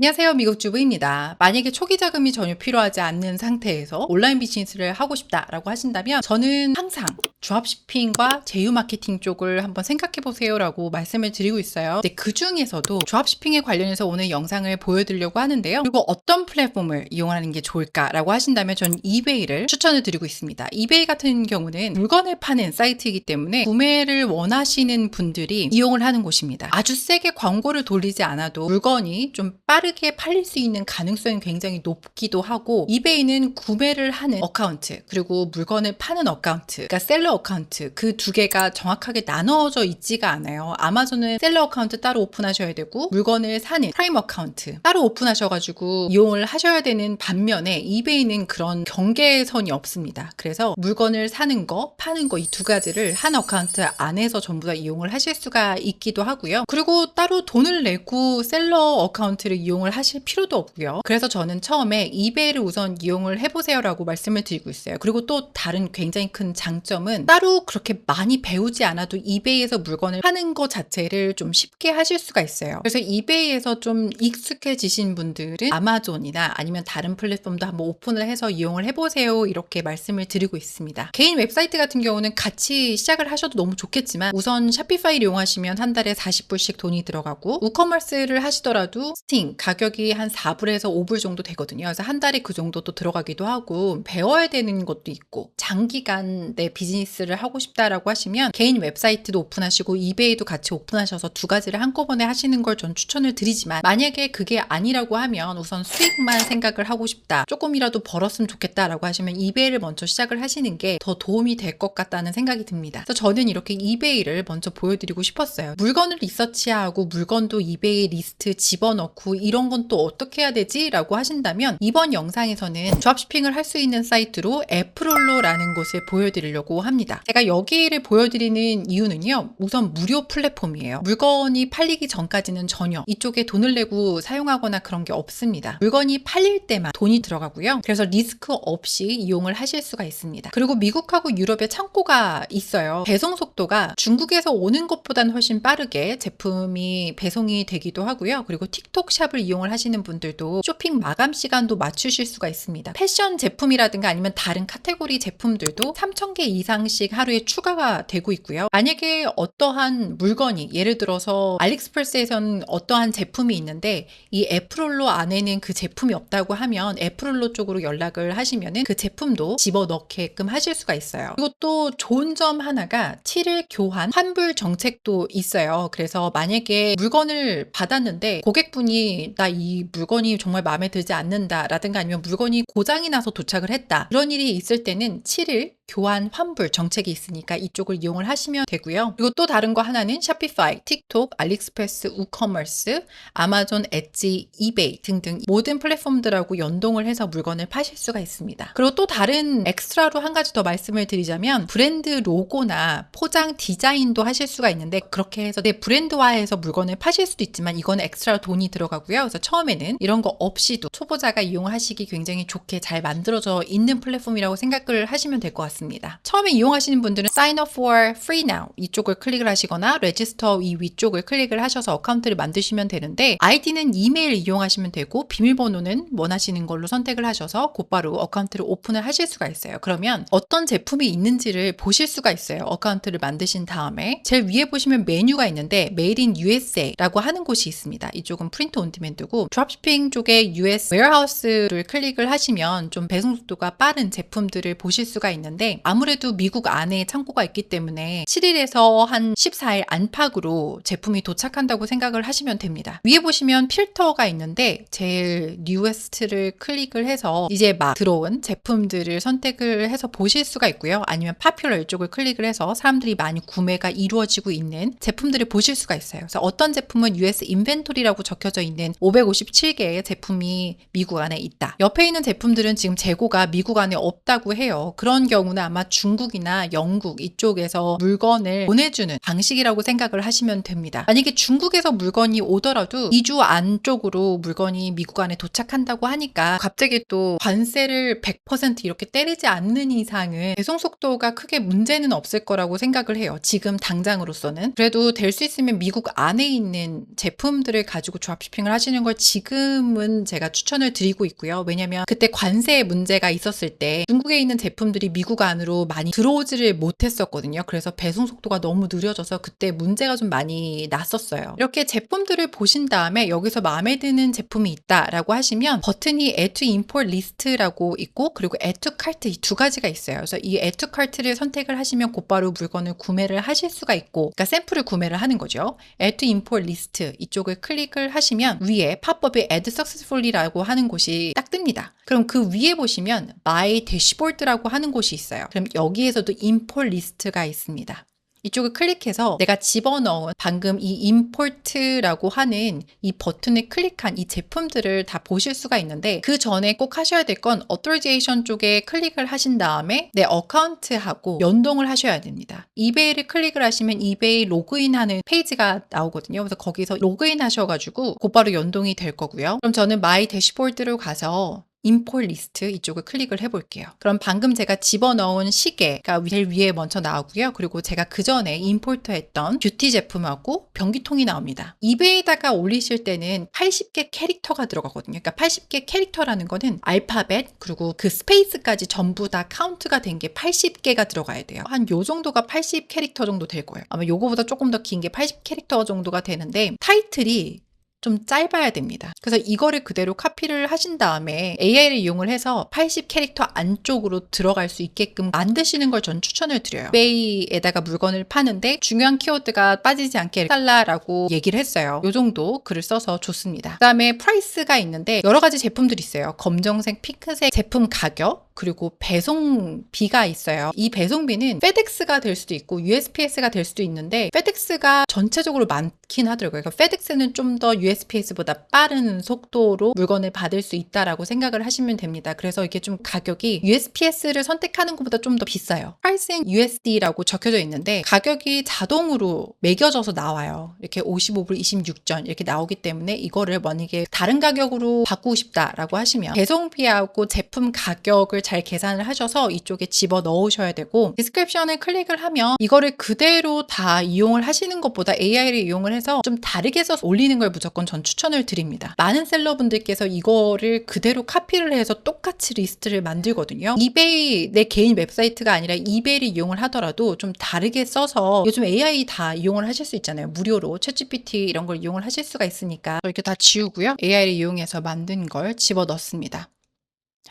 안녕하세요. 미국 주부입니다. 만약에 초기 자금이 전혀 필요하지 않는 상태에서 온라인 비즈니스를 하고 싶다라고 하신다면 저는 항상 드롭시핑과 제휴 마케팅 쪽을 한번 생각해 보세요라고 말씀을 드리고 있어요. 근데 그 중에서도 드롭시핑에 관련해서 오늘 영상을 보여드리려고 하는데요. 그리고 어떤 플랫폼을 이용하는 게 좋을까라고 하신다면 저는 이베이를 추천을 드리고 있습니다. 이베이 같은 경우는 물건을 파는 사이트이기 때문에 구매를 원하시는 분들이 이용을 하는 곳입니다. 아주 세게 광고를 돌리지 않아도 물건이 좀 빠르게 팔릴 수 있는 가능성이 굉장히 높기도 하고, 이베이는 구매를 하는 어카운트 그리고 물건을 파는 어카운트, 그러니까 셀러 어카운트, 그 두 개가 정확하게 나눠져 있지가 않아요. 아마존은 셀러 어카운트 따로 오픈하셔야 되고 물건을 사는 프라임 어카운트 따로 오픈하셔가지고 이용을 하셔야 되는 반면에 이베이는 그런 경계선이 없습니다. 그래서 물건을 사는 거 파는 거 이 두 가지를 한 어카운트 안에서 전부 다 이용을 하실 수가 있기도 하고요. 그리고 따로 돈을 내고 셀러 어카운트를 이용을 하실 필요도 없고요. 그래서 저는 처음에 이베이를 우선 이용을 해보세요 라고 말씀을 드리고 있어요. 그리고 또 다른 굉장히 큰 장점은 따로 그렇게 많이 배우지 않아도 이베이에서 물건을 파는 것 자체를 좀 쉽게 하실 수가 있어요. 그래서 이베이에서 좀 익숙해지신 분들은 아마존이나 아니면 다른 플랫폼도 한번 오픈을 해서 이용을 해보세요 이렇게 말씀을 드리고 있습니다. 개인 웹사이트 같은 경우는 같이 시작을 하셔도 너무 좋겠지만 우선 샤피파이를 이용하시면 한 달에 40불씩 돈이 들어가고, 우커머스를 하시더라도 스팅 가격이 한 4불에서 5불 정도 되거든요. 그래서 한 달에 그 정도 또 들어가기도 하고, 배워야 되는 것도 있고, 장기간 내 비즈니스를 하고 싶다라고 하시면 개인 웹사이트도 오픈하시고 이베이도 같이 오픈하셔서 두 가지를 한꺼번에 하시는 걸 전 추천을 드리지만, 만약에 그게 아니라고 하면 우선 수익만 생각을 하고 싶다, 조금이라도 벌었으면 좋겠다라고 하시면 이베이를 먼저 시작을 하시는 게 더 도움이 될 것 같다는 생각이 듭니다. 그래서 저는 이렇게 이베이를 먼저 보여드리고 싶었어요. 물건을 리서치하고 물건도 이베이 리스트 집어넣고 이런 건 또 어떻게 해야 되지? 라고 하신다면 이번 영상에서는 드롭시핑을 할 수 있는 사이트로 애플홀로라는 곳을 보여드리려고 합니다. 제가 여기를 보여드리는 이유는요, 우선 무료 플랫폼이에요. 물건이 팔리기 전까지는 전혀 이쪽에 돈을 내고 사용하거나 그런 게 없습니다. 물건이 팔릴 때만 돈이 들어가고요. 그래서 리스크 없이 이용을 하실 수가 있습니다. 그리고 미국하고 유럽에 창고가 있어요. 배송 속도가 중국에서 오는 것보다는 훨씬 빠르게 제품이 배송이 되기도 하고요. 그리고 틱톡 샵을 이용을 하시는 분들도 쇼핑 마감 시간도 맞추실 수가 있습니다. 패션 제품이라든가 아니면 다른 카테고리 제품들도 3,000개 이상씩 하루에 추가가 되고 있고요. 만약에 어떠한 물건이, 예를 들어서 알리익스프레스에서는 어떠한 제품이 있는데 이 애플홀로 안에는 그 제품이 없다고 하면 애플홀로 쪽으로 연락을 하시면은 그 제품도 집어넣게끔 하실 수가 있어요. 그리고 또 좋은 점 하나가 7일 교환 환불 정책도 있어요. 그래서 만약에 물건을 받았는데 고객분이 나 이 물건이 정말 마음에 들지 않는다 라든가 아니면 물건이 고장이 나서 도착을 했다, 이런 일이 있을 때는 7일 교환 환불 정책이 있으니까 이쪽을 이용을 하시면 되고요. 그리고 또 다른 거 하나는 샤피파이, 틱톡, 알리익스프레스, 우커머스, 아마존, 엣지, 이베이 등등 모든 플랫폼들하고 연동을 해서 물건을 파실 수가 있습니다. 그리고 또 다른 엑스트라로 한 가지 더 말씀을 드리자면 브랜드 로고나 포장 디자인도 하실 수가 있는데, 그렇게 해서 내 브랜드화해서 물건을 파실 수도 있지만 이거는 엑스트라 돈이 들어가고요. 그래서 처음에는 이런 거 없이도 초보자가 이용하시기 굉장히 좋게 잘 만들어져 있는 플랫폼이라고 생각을 하시면 될 것 같습니다. 처음에 이용하시는 분들은 Sign up for free now 이쪽을 클릭을 하시거나 Register 이 위쪽을 클릭을 하셔서 어카운트를 만드시면 되는데, 아이디는 이메일 이용하시면 되고 비밀번호는 원하시는 걸로 선택을 하셔서 곧바로 어카운트를 오픈을 하실 수가 있어요. 그러면 어떤 제품이 있는지를 보실 수가 있어요. 어카운트를 만드신 다음에 제일 위에 보시면 메뉴가 있는데 Made in USA라고 하는 곳이 있습니다. 이쪽은 프린트 온 디맨드고, 드롭시핑 쪽에 US 웨어하우스를 클릭을 하시면 좀 배송 속도가 빠른 제품들을 보실 수가 있는데, 아무래도 미국 안에 창고가 있기 때문에 7일에서 한 14일 안팎으로 제품이 도착한다고 생각을 하시면 됩니다. 위에 보시면 필터가 있는데 제일 뉴에스트를 클릭을 해서 이제 막 들어온 제품들을 선택을 해서 보실 수가 있고요. 아니면 파퓰러 이쪽을 클릭을 해서 사람들이 많이 구매가 이루어지고 있는 제품들을 보실 수가 있어요. 그래서 어떤 제품은 US 인벤토리라고 적혀져 있는 557개의 제품이 미국 안에 있다. 옆에 있는 제품들은 지금 재고가 미국 안에 없다고 해요. 그런 경우는 경우는 아마 중국이나 영국 이쪽에서 물건을 보내주는 방식이라고 생각을 하시면 됩니다. 만약에 중국에서 물건이 오더라도 2주 안쪽으로 물건이 미국 안에 도착한다고 하니까 갑자기 또 관세를 100% 이렇게 때리지 않는 이상은 배송 속도가 크게 문제는 없을 거라고 생각을 해요. 지금 당장으로서는. 그래도 될 수 있으면 미국 안에 있는 제품들을 가지고 드롭 쇼핑을 하시는 걸 지금은 제가 추천을 드리고 있고요. 왜냐면 그때 관세 문제가 있었을 때 중국에 있는 제품들이 미국 안으로 많이 들어오지를 못했었거든요. 그래서 배송 속도가 너무 느려져서 그때 문제가 좀 많이 났었어요. 이렇게 제품들을 보신 다음에 여기서 마음에 드는 제품이 있다라고 하시면 버튼이 Add to Import List라고 있고 그리고 Add to Cart 이 두 가지가 있어요. 그래서 이 Add to Cart를 선택을 하시면 곧바로 물건을 구매를 하실 수가 있고 그러니까 샘플을 구매를 하는 거죠. Add to Import List 이쪽을 클릭을 하시면 위에 팝업에 Add Successfully라고 하는 곳이 딱 뜹니다. 그럼 그 위에 보시면 My Dashboard라고 하는 곳이 있어요. 그럼 여기에서도 Import List가 있습니다. 이쪽을 클릭해서 내가 집어넣은 방금 이 Import라고 하는 이 버튼을 클릭한 이 제품들을 다 보실 수가 있는데 그 전에 꼭 하셔야 될 건 Authorization 쪽에 클릭을 하신 다음에 내 어카운트하고 연동을 하셔야 됩니다. 이베이를 클릭을 하시면 이베이 로그인하는 페이지가 나오거든요. 그래서 거기서 로그인 하셔가지고 곧바로 연동이 될 거고요. 그럼 저는 My Dashboard로 가서 임포트 리스트 이쪽을 클릭을 해볼게요. 그럼 방금 제가 집어넣은 시계가 제일 위에 먼저 나오고요. 그리고 제가 그 전에 임포트 했던 뷰티 제품하고 변기통이 나옵니다. 이베이에다가 올리실 때는 80개 캐릭터가 들어가거든요. 그러니까 80개 캐릭터라는 거는 알파벳 그리고 그 스페이스까지 전부 다 카운트가 된 게 80개가 들어가야 돼요. 한 요 정도가 80 캐릭터 정도 될 거예요. 아마 요거보다 조금 더 긴 게 80 캐릭터 정도가 되는데 타이틀이 좀 짧아야 됩니다. 그래서 이거를 그대로 카피를 하신 다음에 AI를 이용을 해서 80 캐릭터 안쪽으로 들어갈 수 있게끔 만드시는 걸 전 추천을 드려요. 이베이에다가 물건을 파는데 중요한 키워드가 빠지지 않게 해달라고 얘기를 했어요. 이 정도 글을 써서 좋습니다. 그 다음에 프라이스가 있는데 여러 가지 제품들이 있어요. 검정색, 핑크색 제품 가격 그리고 배송비가 있어요. 이 배송비는 페덱스가 될 수도 있고 USPS가 될 수도 있는데 페덱스가 전체적으로 많긴 하더라고요. 그러니까 페덱스는 좀 더 USPS보다 빠른 속도로 물건을 받을 수 있다라고 생각을 하시면 됩니다. 그래서 이게 좀 가격이 USPS를 선택하는 것보다 좀 더 비싸요. Pricing USD라고 적혀져 있는데 가격이 자동으로 매겨져서 나와요. 이렇게 55불 26전 이렇게 나오기 때문에 이거를 만약에 다른 가격으로 바꾸고 싶다라고 하시면 배송비하고 제품 가격을 잘 계산을 하셔서 이쪽에 집어 넣으셔야 되고 디스크립션을 클릭을 하면 이거를 그대로 다 이용을 하시는 것보다 AI를 이용을 해서 좀 다르게 써서 올리는 걸 무조건 전 추천을 드립니다. 많은 셀러분들께서 이거를 그대로 카피를 해서 똑같이 리스트를 만들거든요. 이베이 내 개인 웹사이트가 아니라 이베이를 이용을 하더라도 좀 다르게 써서 요즘 AI 다 이용을 하실 수 있잖아요. 무료로 챗GPT 이런 걸 이용을 하실 수가 있으니까 이렇게 다 지우고요. AI를 이용해서 만든 걸 집어 넣습니다.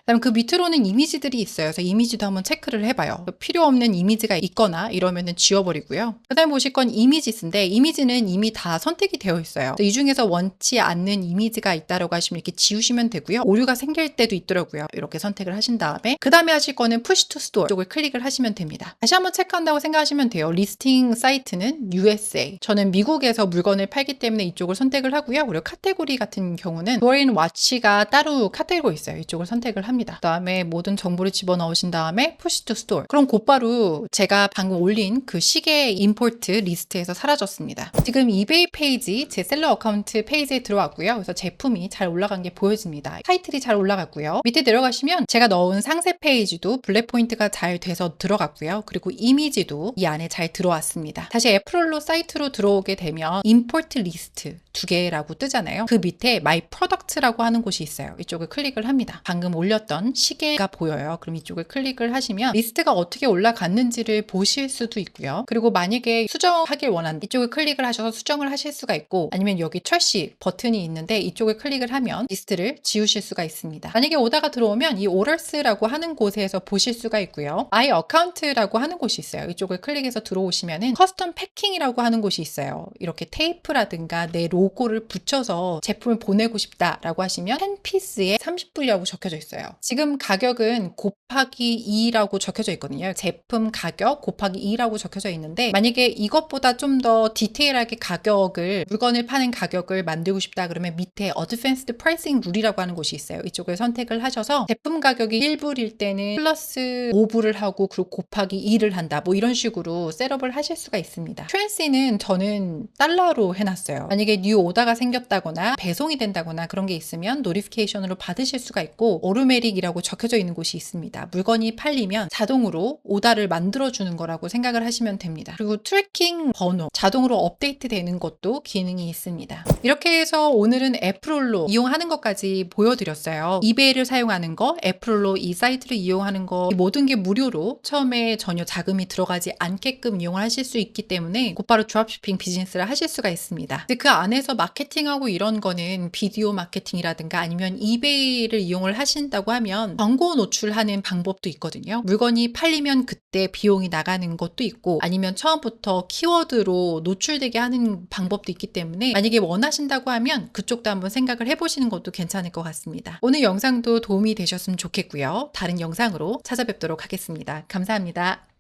그다음 그 밑으로는 이미지들이 있어요. 그래서 이미지도 한번 체크를 해봐요. 필요 없는 이미지가 있거나 이러면은 지워버리고요. 그다음 보실 건 이미지스인데 이미지는 이미 다 선택이 되어 있어요. 이 중에서 원치 않는 이미지가 있다라고 하시면 이렇게 지우시면 되고요. 오류가 생길 때도 있더라고요. 이렇게 선택을 하신 다음에 그 다음에 하실 거는 Push to Store 쪽을 클릭을 하시면 됩니다. 다시 한번 체크한다고 생각하시면 돼요. 리스팅 사이트는 USA. 저는 미국에서 물건을 팔기 때문에 이쪽을 선택을 하고요. 그리고 카테고리 같은 경우는 도어인 와치가 따로 카테고리 있어요. 이쪽을 선택을 합니다. 그 다음에 모든 정보를 집어넣으신 다음에 Push to Store. 그럼 곧바로 제가 방금 올린 그 시계 임포트 리스트에서 사라졌습니다. 지금 이베이 페이지, 제 셀러 어카운트 페이지에 들어왔고요. 그래서 제품이 잘 올라간 게 보여집니다. 타이틀이 잘 올라갔고요. 밑에 내려가시면 제가 넣은 상세 페이지도 블랙 포인트가 잘 돼서 들어갔고요. 그리고 이미지도 이 안에 잘 들어왔습니다. 다시 애플로 사이트로 들어오게 되면 임포트 리스트 2개라고 뜨잖아요. 그 밑에 My Product라고 하는 곳이 있어요. 이쪽을 클릭을 합니다. 방금 올렸던 시계가 보여요. 그럼 이쪽을 클릭을 하시면 리스트가 어떻게 올라갔는지를 보실 수도 있고요. 그리고 만약에 수정하길 원한다. 이쪽을 클릭을 하셔서 수정을 하실 수가 있고 아니면 여기 철시 버튼이 있는데 이쪽을 클릭을 하면 리스트를 지우실 수가 있습니다. 만약에 오다가 들어오면 이 Orders라고 하는 곳에서 보실 수가 있고요. My Account라고 하는 곳이 있어요. 이쪽을 클릭해서 들어오시면은 커스텀 패킹이라고 하는 곳이 있어요. 이렇게 테이프라든가 내 로고를 붙여서 제품을 보내고 싶다라고 하시면 10피스에 30불이라고 적혀져 있어요. 지금 가격은 곱하기 2라고 적혀져 있거든요. 제품 가격 곱하기 2라고 적혀져 있는데 만약에 이것보다 좀 더 디테일하게 가격을 물건을 파는 가격을 만들고 싶다 그러면 밑에 Advanced Pricing Rule이라고 하는 곳이 있어요. 이쪽을 선택을 하셔서 제품 가격이 1불일 때는 플러스 5불을 하고 그리고 곱하기 2를 한다. 뭐 이런 식으로 셋업을 하실 수가 있습니다. 트랜시는 저는 달러로 해놨어요. 만약에 뉴 오더가 생겼다거나 배송이 된다거나 그런 게 있으면 노티피케이션으로 받으실 수가 있고 오르메릭이라고 적혀져 있는 곳이 있습니다. 물건이 팔리면 자동으로 오더를 만들어주는 거라고 생각을 하시면 됩니다. 그리고 트래킹 번호 자동으로 업데이트 되는 것도 기능이 있습니다. 이렇게 해서 오늘은 애플홀로 이용하는 것까지 보여드렸어요. 이베이를 사용하는 거, 애플홀로 이 사이트를 이용하는 거, 이 모든 게 무료로 처음에 전혀 자금이 들어가지 않게끔 이용을 하실 수 있기 때문에 곧바로 드롭shipping 비즈니스를 하실 수가 있습니다. 근데 그 안에서 마케팅하고 이런 거는 비디오 마케팅이라든가 아니면 이베이를 이용을 하신다고 하면 광고 노출하는 방법도 있거든요. 물건이 팔리면 그때 비용이 나가는 것도 있고 아니면 처음부터 키워드로 노출되게 하는 방법도 있기 때문에 만약에 원하신다고 하면 그쪽도 한번 생각을 해보시는 것도 괜찮을 것 같습니다. 오늘 영상도 도움이 되셨으면 좋겠고요. 다른 영상으로 찾아뵙도록 하겠습니다. 감사합니다.